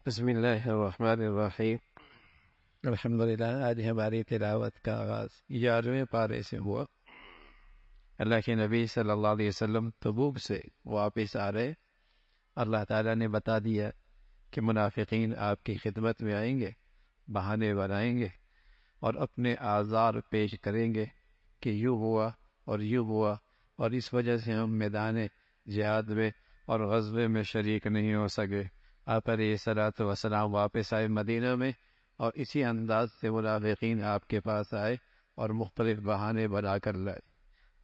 بسم اللہ الرحمن الرحیم۔ الحمدللہ، آج ہماری تلاوت کا آغاز 11ویں پارے سے ہوا۔ اللہ کے نبی صلی اللہ علیہ وسلم تبوک سے واپس آ رہے، اللہ تعالیٰ نے بتا دیا کہ منافقین آپ کی خدمت میں آئیں گے، بہانے بنائیں گے اور اپنے آزار پیش کریں گے کہ یوں ہوا اور یوں ہوا، اور اس وجہ سے ہم میدان جہاد میں اور غزوے میں شریک نہیں ہو سکے۔ آپ علیہ الصلوۃ والسلام واپس آئے مدینہ میں، اور اسی انداز سے منافقین آپ کے پاس آئے اور مختلف بہانے بنا کر لائے۔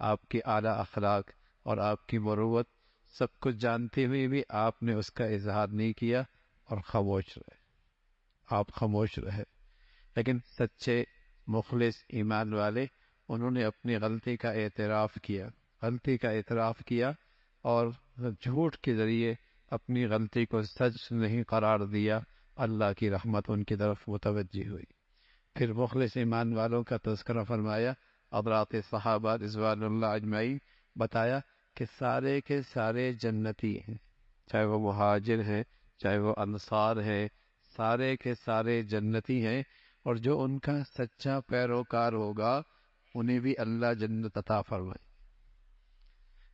آپ کی اعلیٰ اخلاق اور آپ کی مروت سب کچھ جانتے ہوئے بھی آپ نے اس کا اظہار نہیں کیا اور خاموش رہے۔ آپ خاموش رہے، لیکن سچے مخلص ایمان والے انہوں نے اپنی غلطی کا اعتراف کیا اور جھوٹ کے ذریعے اپنی غلطی کو سچ نہیں قرار دیا۔ اللہ کی رحمت ان کی طرف متوجہ ہوئی۔ پھر مخلص ایمان والوں کا تذکرہ فرمایا، حضرات صحابہ رضوان اللہ اجمعین، بتایا کہ سارے کے سارے جنتی ہیں، چاہے وہ مہاجر ہیں چاہے وہ انصار ہیں، سارے کے سارے جنتی ہیں، اور جو ان کا سچا پیروکار ہوگا انہیں بھی اللہ جنت عطا فرمائے۔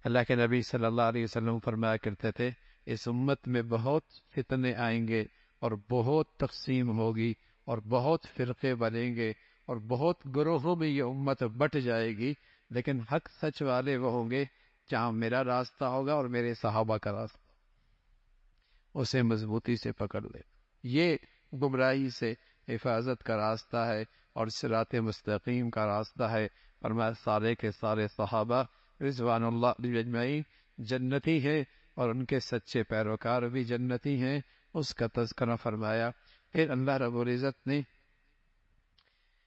اللہ کے نبی صلی اللہ علیہ وسلم فرمایا کرتے تھے، اس امت میں بہت فتنے آئیں گے اور بہت تقسیم ہوگی اور بہت فرقے بنیں گے اور بہت گروہوں میں یہ امت بٹ جائے گی، لیکن حق سچ والے وہ ہوں گے جہاں میرا راستہ ہوگا اور میرے صحابہ کا راستہ، اسے مضبوطی سے پکڑ لے۔ یہ گمراہی سے حفاظت کا راستہ ہے اور صراط مستقیم کا راستہ ہے۔ فرمایا سارے کے سارے صحابہ رضوان اللہ علیہ اجمعین جنتی ہیں اور ان کے سچے پیروکار بھی جنتی ہیں، اس کا تذکرہ فرمایا۔ پھر اللہ رب العزت نے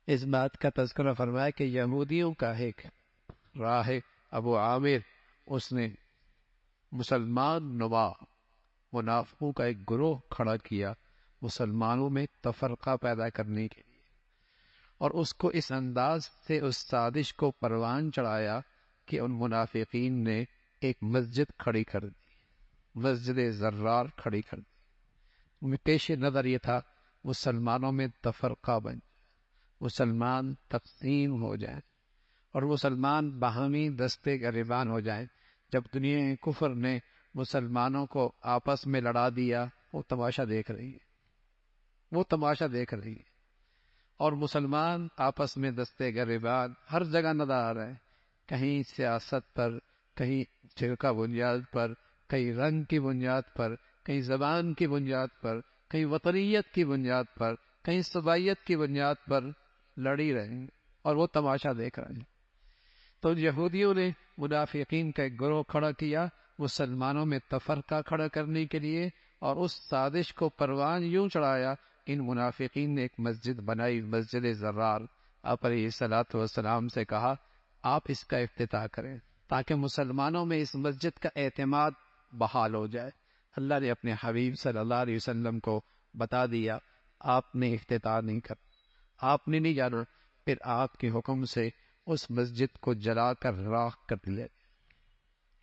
اس بات کا تذکرہ فرمایا کہ یہودیوں کا ایک راہ ابو عامر، اس نے مسلمان نما منافقوں کا ایک گروہ کھڑا کیا مسلمانوں میں تفرقہ پیدا کرنے کے لیے، اور اس کو اس انداز سے اس سازش کو پروان چڑھایا کہ ان منافقین نے ایک مسجد کھڑی کر دی، مسجد زرار کھڑی کر دی۔ ان میں پیش نظر یہ تھا مسلمانوں میں تفرقہ بن جائے، مسلمان تقسیم ہو جائیں اور مسلمان باہمی دستے گریبان ہو جائیں۔ جب دنیا کفر نے مسلمانوں کو آپس میں لڑا دیا، وہ تماشا دیکھ رہی ہے، اور مسلمان آپس میں دستے گریبان ہر جگہ نظر آ رہے ہیں، کہیں سیاست پر، کہیں فرقہ بنیاد پر، کہیں رنگ کی بنیاد پر، کہیں زبان کی بنیاد پر، کہیں وطنیت کی بنیاد پر، کہیں صوبائیت کی بنیاد پر لڑی رہے ہیں، اور وہ تماشا دیکھ رہے ہیں۔ تو یہودیوں نے منافقین کا ایک گروہ کھڑا کیا مسلمانوں میں تفرقہ کھڑا کرنے کے لیے، اور اس سازش کو پروان یوں چڑھایا، ان منافقین نے ایک مسجد بنائی، مسجد زرار۔ آپ علیہ الصلوۃ والسلام سے کہا آپ اس کا افتتاح کریں تاکہ مسلمانوں میں اس مسجد کا اعتماد بحال ہو جائے۔ اللہ نے اپنے حبیب صلی اللہ علیہ وسلم کو بتا دیا، آپ نے افتتاح نہیں کر، آپ نے نہیں جانا۔ پھر آپ کے حکم سے اس مسجد کو جلا کر راکھ کر دیا۔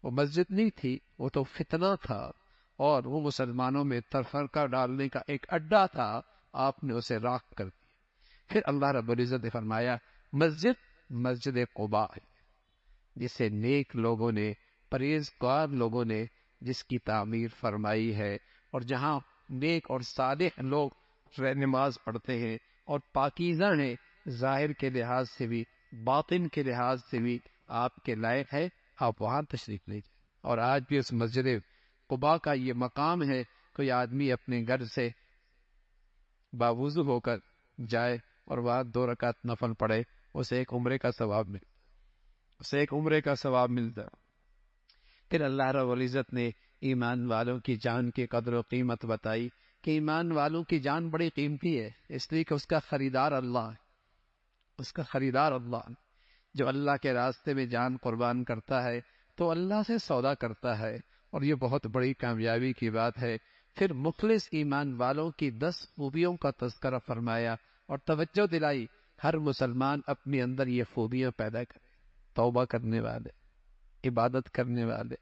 وہ مسجد نہیں تھی، وہ تو فتنہ تھا، اور وہ مسلمانوں میں تفرقہ ڈالنے کا ایک اڈا تھا، آپ نے اسے راکھ کر دیا۔ پھر اللہ رب العزت نے فرمایا مسجد قباء ہے، جسے نیک لوگوں نے، پرہیزگار لوگوں نے جس کی تعمیر فرمائی ہے، اور جہاں نیک اور صالح لوگ نماز پڑھتے ہیں اور پاکیزہ ہیں، ظاہر کے لحاظ سے بھی باطن کے لحاظ سے بھی آپ کے لائق ہے، آپ وہاں تشریف لے جائیں۔ اور آج بھی اس مسجد قباء کا یہ مقام ہے، کوئی آدمی اپنے گھر سے باوضو ہو کر جائے اور وہاں 2 رکعت نفل پڑھے، اسے ایک عمرے کا ثواب ملتا ہے۔ پھر اللہ رب العزت نے ایمان والوں کی جان کی قدر و قیمت بتائی کہ ایمان والوں کی جان بڑی قیمتی ہے، اس لیے کہ اس کا خریدار اللہ ہے، جو اللہ کے راستے میں جان قربان کرتا ہے تو اللہ سے سودا کرتا ہے، اور یہ بہت بڑی کامیابی کی بات ہے۔ پھر مخلص ایمان والوں کی 10 خوبیوں کا تذکرہ فرمایا اور توجہ دلائی، ہر مسلمان اپنے اندر یہ خوبیاں پیدا کرے، توبہ کرنے والے، عبادت کرنے والے،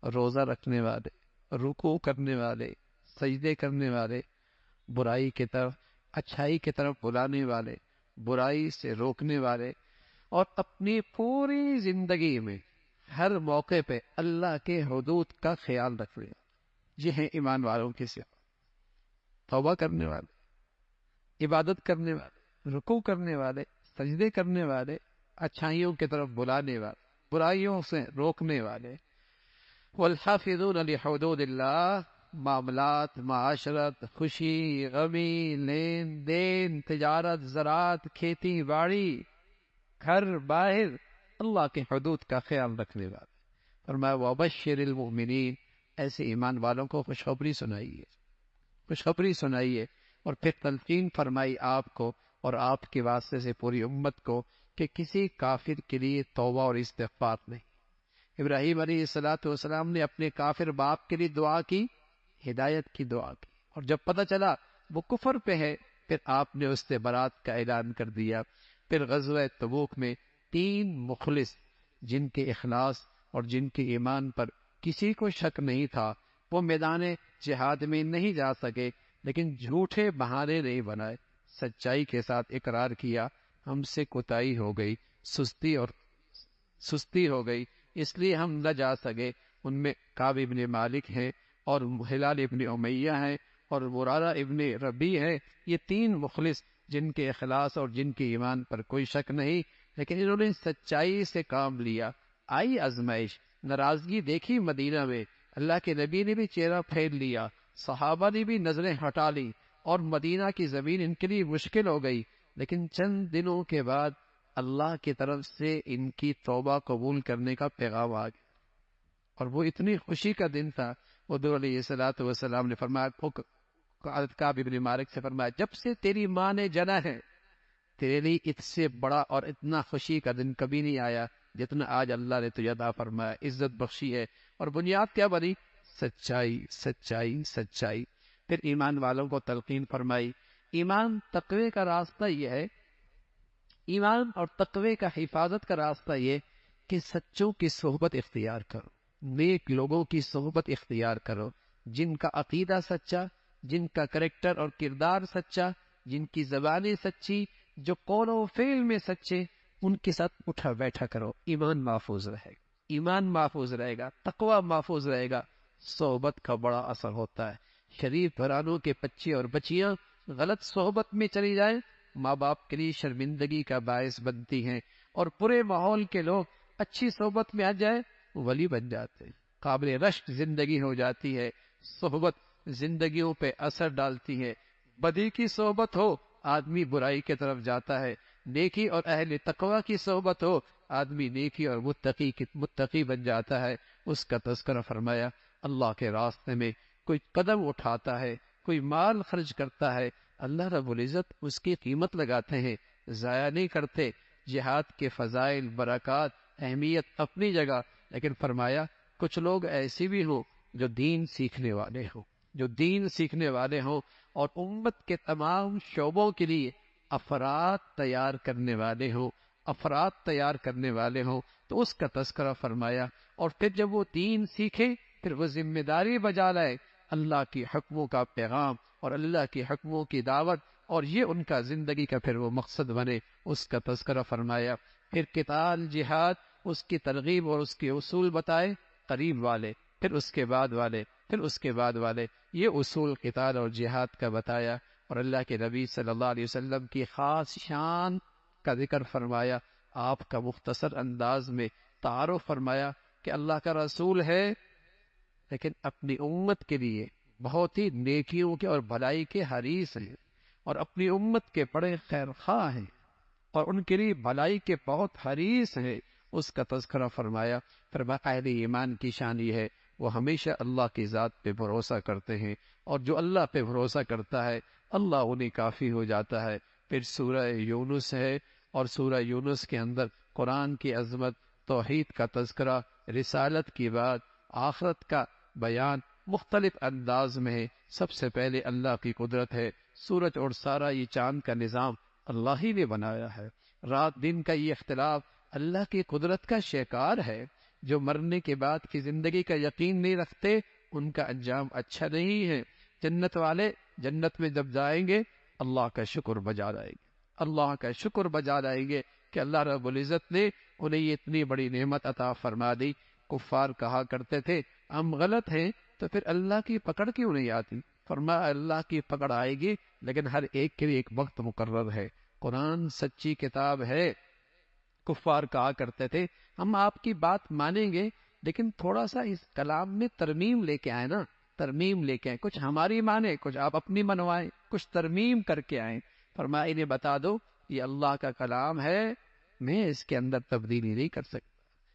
روزہ رکھنے والے، رکوع کرنے والے، سجدے کرنے والے، برائی کی طرف اچھائی کی طرف بلانے والے، برائی سے روکنے والے، اور اپنی پوری زندگی میں ہر موقع پہ اللہ کے حدود کا خیال رکھنے والے، یہ ہیں ایمان والوں کی صفات۔ توبہ کرنے والے، عبادت کرنے والے، رکوع کرنے والے، سجدے کرنے والے، اچھائیوں کی طرف بلانے والے، برائیوں سے روکنے والے۔ والحافظون لحدود اللہ، معاملات، معاشرت، خوشی، غمی، لین دین، تجارت، زراعت، کھیتی باڑی، گھر باہر، اللہ کے حدود کا خیال رکھنے والے۔ فرمایا وبشر المؤمنین، ایسے ایمان والوں کو خوشخبری سنائیے، خوشخبری سنائیے۔ اور پھر تلقین فرمائی آپ کو اور آپ کے واسطے سے پوری امت کو کہ کسی کافر کے لیے توبہ اور استغفار نہیں۔ ابراہیم علیہ السلام نے اپنے کافر باپ کے لیے دعا کی، ہدایت کی دعا کی، اور جب پتہ چلا وہ کفر پہ ہے، پھر آپ نے اس سے برات کا اعلان کر دیا۔ پھر غزوہ تبوک میں 3 مخلص جن کے اخلاص اور جن کے ایمان پر کسی کو شک نہیں تھا، وہ میدان جہاد میں نہیں جا سکے، لیکن جھوٹے بہانے نہیں بنائے، سچائی کے ساتھ اقرار کیا ہم سے کوتاہی ہو گئی، سستی ہو گئی، اس لیے ہم نہ جا سکے۔ ان میں کعب ابن مالک ہیں، اور ہلال ابن امیہ ہیں، اور مرارہ ابن ربیع ہیں۔ یہ 3 مخلص جن کے اخلاص اور جن کے ایمان پر کوئی شک نہیں، لیکن انہوں نے سچائی سے کام لیا۔ آئی آزمائش، ناراضگی دیکھی مدینہ میں، اللہ کے نبی نے بھی چہرہ پھیر لیا، صحابہ نے بھی نظریں ہٹا لی، اور مدینہ کی زمین ان کے لیے مشکل ہو گئی، لیکن چند دنوں کے بعد اللہ کی طرف سے ان کی توبہ قبول کرنے کا پیغام آ گیا، اور وہ اتنی خوشی کا دن تھا۔ حضور علیہ السلام نے فرمایا، کعب ابن مالک سے فرمایا، جب سے تیری ماں نے جنا ہے تیرے لیے اس سے بڑا اور اتنا خوشی کا دن کبھی نہیں آیا جتنا آج اللہ نے تجھے عطا فرمایا، عزت بخشی ہے۔ اور بنیاد کیا بنی؟ سچائی، سچائی، سچائی۔ پھر ایمان والوں کو تلقین فرمائی۔ ایمان تقوی کا راستہ یہ ہے، ایمان اور تقوی کا حفاظت کا راستہ یہ کہ سچوں کی صحبت اختیار کرو، نیک لوگوں کی صحبت اختیار کرو، جن کا عقیدہ سچا، جن کا کریکٹر اور کردار سچا، جن کی زبانیں سچی، جو قول و فعل میں سچے، ان کے ساتھ اٹھا بیٹھا کرو، ایمان محفوظ رہے گا، ایمان محفوظ رہے گا، تقوی محفوظ رہے گا۔ صحبت کا بڑا اثر ہوتا ہے۔ شریف گھرانوں کے بچے اور بچیاں غلط صحبت میں چلی جائیں، ماں باپ کے لیے شرمندگی کا باعث بنتی ہیں، اور برے ماحول کے لوگ اچھی صحبت میں آ جائیں، ولی بن جاتے ہیں، قابل رشک زندگی ہو جاتی ہے۔ صحبت زندگیوں پہ اثر ڈالتی ہے۔ بدی کی صحبت ہو، آدمی برائی کی طرف جاتا ہے، نیکی اور اہل تقوی کی صحبت ہو، آدمی نیکی اور متقی بن جاتا ہے۔ اس کا تذکرہ فرمایا، اللہ کے راستے میں کوئی قدم اٹھاتا ہے، کوئی مال خرچ کرتا ہے، اللہ رب العزت اس کی قیمت لگاتے ہیں، ضائع نہیں کرتے۔ جہاد کے فضائل، برکات، اہمیت اپنی جگہ، لیکن فرمایا کچھ لوگ ایسے بھی ہوں جو دین سیکھنے والے ہوں، جو دین سیکھنے والے ہوں، اور امت کے تمام شعبوں کے لیے افراد تیار کرنے والے ہوں، افراد تیار کرنے والے ہوں، تو اس کا تذکرہ فرمایا۔ اور پھر جب وہ دین سیکھے، پھر وہ ذمہ داری بجا لائے، اللہ کی حکموں کا پیغام اور اللہ کی حکموں کی دعوت، اور یہ ان کا زندگی کا پھر وہ مقصد بنے، اس کا تذکرہ فرمایا۔ پھر قتال، جہاد، اس کی ترغیب اور اس کے اصول بتائے، قریب والے، پھر اس کے بعد والے، پھر اس کے بعد والے، یہ اصول قتال اور جہاد کا بتایا، اور اللہ کے نبی صلی اللہ علیہ وسلم کی خاص شان کا ذکر فرمایا۔ آپ کا مختصر انداز میں تعارف فرمایا کہ اللہ کا رسول ہے، لیکن اپنی امت کے لیے بہت ہی نیکیوں کے اور بھلائی کے حریص ہیں، اور اپنی امت کے بڑے خیر خواہ ہیں، اور ان کے لیے بھلائی کے بہت حریص ہیں، اس کا تذکرہ فرمایا۔ فرمایا اہل ایمان کی شان یہ ہے، وہ ہمیشہ اللہ کی ذات پہ بھروسہ کرتے ہیں، اور جو اللہ پہ بھروسہ کرتا ہے اللہ انہیں کافی ہو جاتا ہے۔ پھر سورہ یونس ہے، اور سورہ یونس کے اندر قرآن کی عظمت، توحید کا تذکرہ، رسالت کی بات، آخرت کا بیان مختلف انداز میں ہے۔ سب سے پہلے اللہ کی قدرت ہے، سورج اور سارا یہ چاند کا نظام اللہ ہی نے بنایا ہے، رات دن کا یہ اختلاف اللہ کی قدرت کا شکار ہے۔ جو مرنے کے بعد کی زندگی کا یقین نہیں رکھتے ان کا انجام اچھا نہیں ہے۔ جنت والے جنت میں جب جائیں گے اللہ کا شکر بجا لائیں گے، اللہ کا شکر بجا لائیں گے کہ اللہ رب العزت نے انہیں یہ اتنی بڑی نعمت عطا فرما دی۔ کفار کہا کرتے تھے ہم غلط ہیں تو پھر اللہ کی پکڑ کیوں نہیں آتی؟ فرمایا اللہ کی پکڑ آئے گی، لیکن ہر ایک کے لیے ایک وقت مقرر ہے۔ قرآن سچی کتاب ہے۔ کفار کہا کرتے تھے ہم آپ کی بات مانیں گے، لیکن تھوڑا سا اس کلام میں ترمیم لے کے آئے نا، ترمیم لے کے آئے، کچھ ہماری مانیں کچھ آپ اپنی منوائیں، کچھ ترمیم کر کے آئیں۔ فرمایا انہیں بتا دو یہ اللہ کا کلام ہے، میں اس کے اندر تبدیلی نہیں کر سکتا،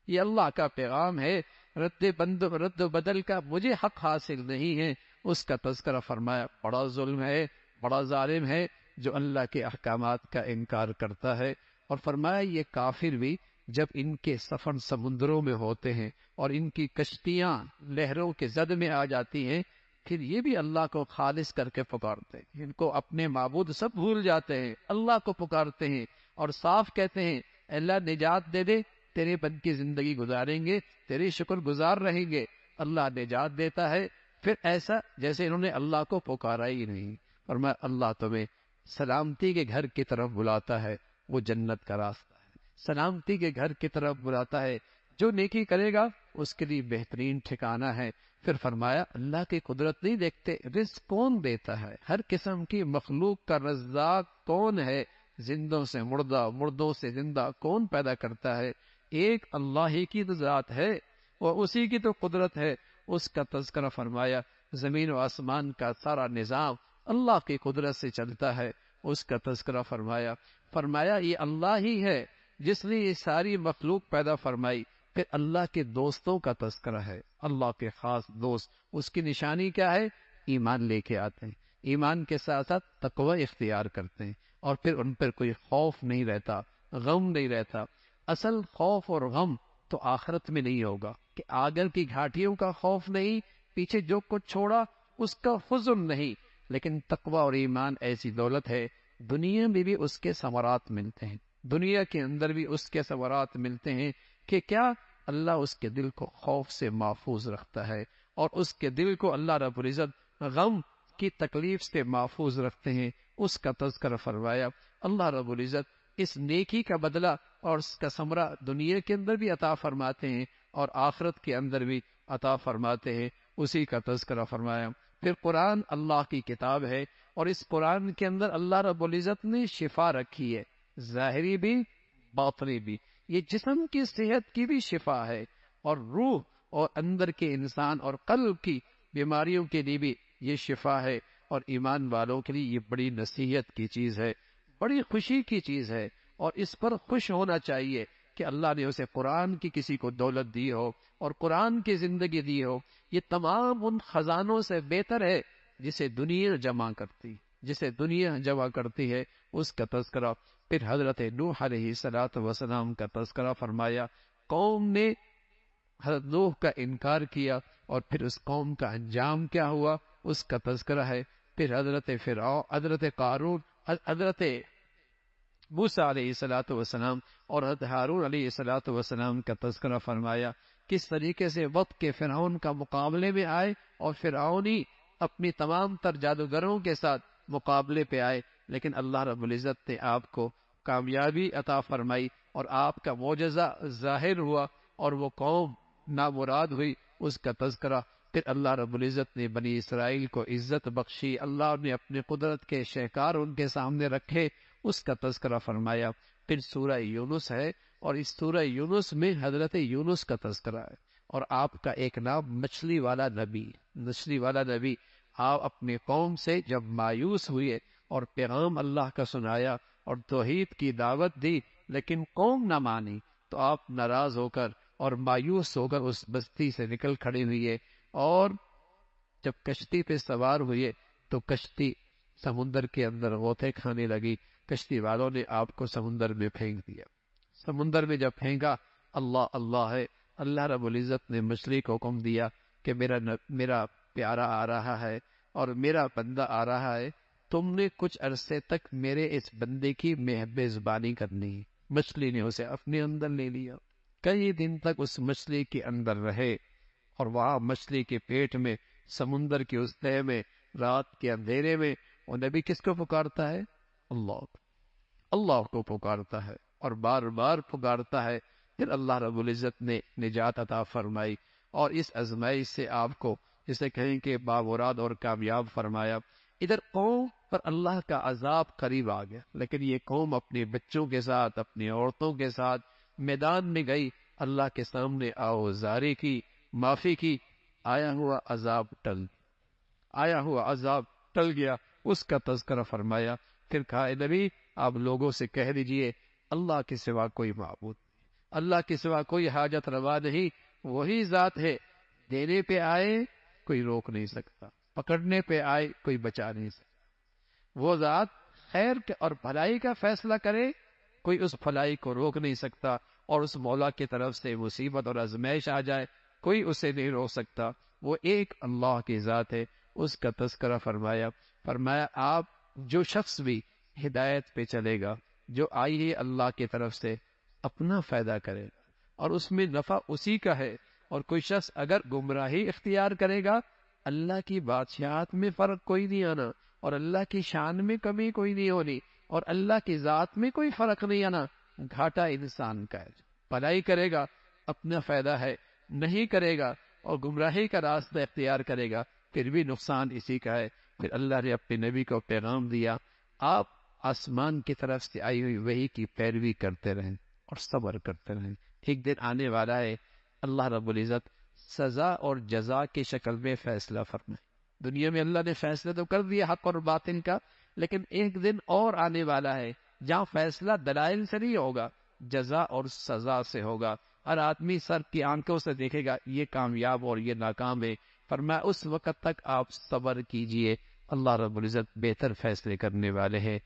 یہ اللہ کا پیغام ہے، رد و بدل کا مجھے حق حاصل نہیں ہے۔ اس کا تذکرہ فرمایا بڑا ظلم ہے، بڑا ظالم ہے جو اللہ کے احکامات کا انکار کرتا ہے۔ اور فرمایا یہ کافر بھی جب ان کے سفر سمندروں میں ہوتے ہیں اور ان کی کشتیاں لہروں کے زد میں آ جاتی ہیں، پھر یہ بھی اللہ کو خالص کر کے پکارتے ہیں، ان کو اپنے معبود سب بھول جاتے ہیں، اللہ کو پکارتے ہیں اور صاف کہتے ہیں اللہ نجات دے دے، تیرے بند کی زندگی گزاریں گے، تیری شکر گزار رہیں گے۔ اللہ نجات دیتا ہے، پھر ایسا جیسے انہوں نے اللہ کو پکارا ہی نہیں۔ فرمایا اللہ تمہیں سلامتی کے گھر کی طرف بلاتا ہے، وہ جنت کا راستہ ہے، سلامتی کے گھر کی طرف بلاتا ہے، جو نیکی کرے گا اس کے لیے بہترین ٹھکانہ ہے۔ پھر فرمایا اللہ کی قدرت نہیں دیکھتے، رزق کون دیتا ہے، ہر قسم کی مخلوق کا رزاق کون ہے، زندوں سے مردہ، مردوں سے زندہ کون پیدا کرتا ہے، ایک اللہ ہی کی ذات ہے اور اسی کی تو قدرت ہے۔ اس کا تذکرہ فرمایا زمین و آسمان کا سارا نظام اللہ کی قدرت سے چلتا ہے، اس کا تذکرہ فرمایا یہ اللہ ہی ہے جس نے یہ ساری مخلوق پیدا فرمائی۔ پھر اللہ کے دوستوں کا تذکرہ ہے، اللہ کے خاص دوست، اس کی نشانی کیا ہے؟ ایمان لے کے آتے ہیں، ایمان کے ساتھ ساتھ تقوی اختیار کرتے ہیں، اور پھر ان پر کوئی خوف نہیں رہتا، غم نہیں رہتا۔ اصل خوف اور غم تو آخرت میں نہیں ہوگا، کہ آگر کی گھاٹیوں کا خوف نہیں، پیچھے جو کچھ چھوڑا اس کا حزن نہیں، لیکن تقوی اور ایمان ایسی دولت ہے دنیا میں بھی اس کے ثمرات ملتے ہیں، دنیا کے اندر بھی اس کے ثمرات ملتے ہیں کہ کیا اللہ اس کے دل کو خوف سے محفوظ رکھتا ہے، اور اس کے دل کو اللہ رب العزت غم کی تکلیف سے محفوظ رکھتے ہیں۔ اس کا تذکرہ فرمایا اللہ رب العزت اس نیکی کا بدلہ اور اس کا ثمرہ دنیا کے اندر بھی عطا فرماتے ہیں اور آخرت کے اندر بھی عطا فرماتے ہیں، اسی کا تذکرہ فرمایا۔ پھر قرآن اللہ کی کتاب ہے، اور اس قرآن کے اندر اللہ رب العزت نے شفا رکھی ہے، ظاہری بھی باطنی بھی، یہ جسم کی صحت کی بھی شفا ہے، اور روح اور اندر کے انسان اور قلب کی بیماریوں کے لیے بھی یہ شفا ہے، اور ایمان والوں کے لیے یہ بڑی نصیحت کی چیز ہے، بڑی خوشی کی چیز ہے، اور اس پر خوش ہونا چاہیے کہ اللہ نے اسے قرآن کی کسی کو دولت دی ہو اور قرآن کی زندگی دی ہو۔ یہ تمام ان خزانوں سے بہتر ہے جسے دنیا جمع کرتی ہے، اس کا تذکرہ۔ پھر حضرت نوح علیہ السلام کا تذکرہ فرمایا، قوم نے حضرت نوح کا انکار کیا اور پھر اس قوم کا انجام کیا ہوا، اس کا تذکرہ ہے۔ پھر حضرت فرعون، حضرت قارون، حضرت موسیٰ علیہ السلام اور حضرت ہارون علیہ السلام کا تذکرہ فرمایا، کس طریقے سے وقت کے فرعون کا مقابلے میں آئے اور فرعونی اپنی تمام تر جادوگروں کے ساتھ مقابلے پہ آئے، لیکن اللہ رب العزت نے آپ کو کامیابی عطا فرمائی اور آپ کا معجزہ ظاہر ہوا اور وہ قوم نامراد ہوئی، اس کا تذکرہ۔ پھر اللہ رب العزت نے بنی اسرائیل کو عزت بخشی، اللہ نے اپنے قدرت کے شہکار ان کے سامنے رکھے، اس کا تذکرہ فرمایا۔ پھر سورہ یونس ہے، اور اس سورہ یونس میں حضرت یونس کا تذکرہ ہے، اور آپ کا ایک نام مچھلی والا نبی۔ آپ اپنے قوم سے جب مایوس ہوئے اور پیغام اللہ کا سنایا اور توحید کی دعوت دی، لیکن قوم نہ مانی، تو آپ ناراض ہو کر اور مایوس ہو کر اس بستی سے نکل کھڑے ہوئے، اور جب کشتی پہ سوار ہوئے تو کشتی سمندر کے اندر غوطے کھانے لگی، کشتی والوں نے آپ کو سمندر میں پھینک دیا۔ سمندر میں جب پھینکا، اللہ ہے، اللہ رب العزت نے مچھلی کو حکم دیا کہ میرا پیارا آ رہا ہے اور میرا بندہ آ رہا ہے، تم نے کچھ عرصے تک میرے اس بندے کی میزبانی کرنی ہے۔ مچھلی نے اسے اپنے اندر لے لیا، کئی دن تک اس مچھلی کے اندر رہے، اور وہاں مچھلی کے پیٹ میں، سمندر کی اس تہہ میں رات کے اندھیرے میں وہ نبی کس کو پکارتا ہے؟ اللہ کو پکارتا ہے اور بار بار پکارتا ہے. پھر اللہ رب العزت نے نجات عطا فرمائی اور اس آزمائش سے آپ کو جسے کہیں کہ بامراد اور کامیاب فرمایا. ادھر قوم پر اللہ کا عذاب قریب آ گیا، لیکن یہ قوم اپنے بچوں کے ساتھ، اپنی عورتوں کے ساتھ میدان میں گئی، اللہ کے سامنے آوزاری کی، معافی کی. آیا ہوا عذاب ٹل گیا، اس کا تذکرہ فرمایا. پھر کہا اے نبی آپ لوگوں سے کہہ دیجئے اللہ کے سوا کوئی معبود نہیں، اللہ کے سوا کوئی حاجت روا نہیں، وہی ذات ہے. دینے پہ آئے کوئی روک نہیں سکتا، پکڑنے پہ آئے کوئی بچا نہیں سکتا. وہ ذات خیر اور بھلائی کا فیصلہ کرے، کوئی اس بھلائی کو روک نہیں سکتا، اور اس مولا کی طرف سے مصیبت اور آزمائش آ جائے کوئی اسے نہیں روک سکتا. وہ ایک اللہ کی ذات ہے. اس کا تذکرہ فرمایا آپ جو شخص بھی ہدایت پہ چلے گا، جو آئی ہے اللہ کی طرف سے، اپنا فائدہ کرے گا اور اس میں نفع اسی کا ہے. اور کوئی شخص اگر گمراہی اختیار کرے گا، اللہ کی بادشاہت میں فرق کوئی نہیں آنا، اور اللہ کی شان میں کمی کوئی نہیں ہونی، اور اللہ کی ذات میں کوئی فرق نہیں آنا. گھاٹا انسان کا ہے. بھلائی کرے گا اپنا فائدہ ہے، نہیں کرے گا اور گمراہی کا راستہ اختیار کرے گا پھر بھی نقصان اسی کا ہے. پھر اللہ نے اپنے نبی کو پیغام دیا، آپ آسمان کی طرف سے آئی ہوئی وحی کی پیروی کرتے رہیں اور صبر کرتے رہیں. ایک دن آنے والا ہے اللہ رب العزت سزا اور جزا کی شکل میں فیصلہ فرمائے. دنیا میں اللہ نے فیصلہ تو کر دیا حق اور باطل کا، لیکن ایک دن اور آنے والا ہے جہاں فیصلہ دلائل سے نہیں ہوگا، جزا اور سزا سے ہوگا. ہر آدمی سر کی آنکھوں سے دیکھے گا یہ کامیاب اور یہ ناکام ہے. فرمایا اس وقت تک آپ صبر کیجئے، اللہ رب العزت بہتر فیصلے کرنے والے ہیں.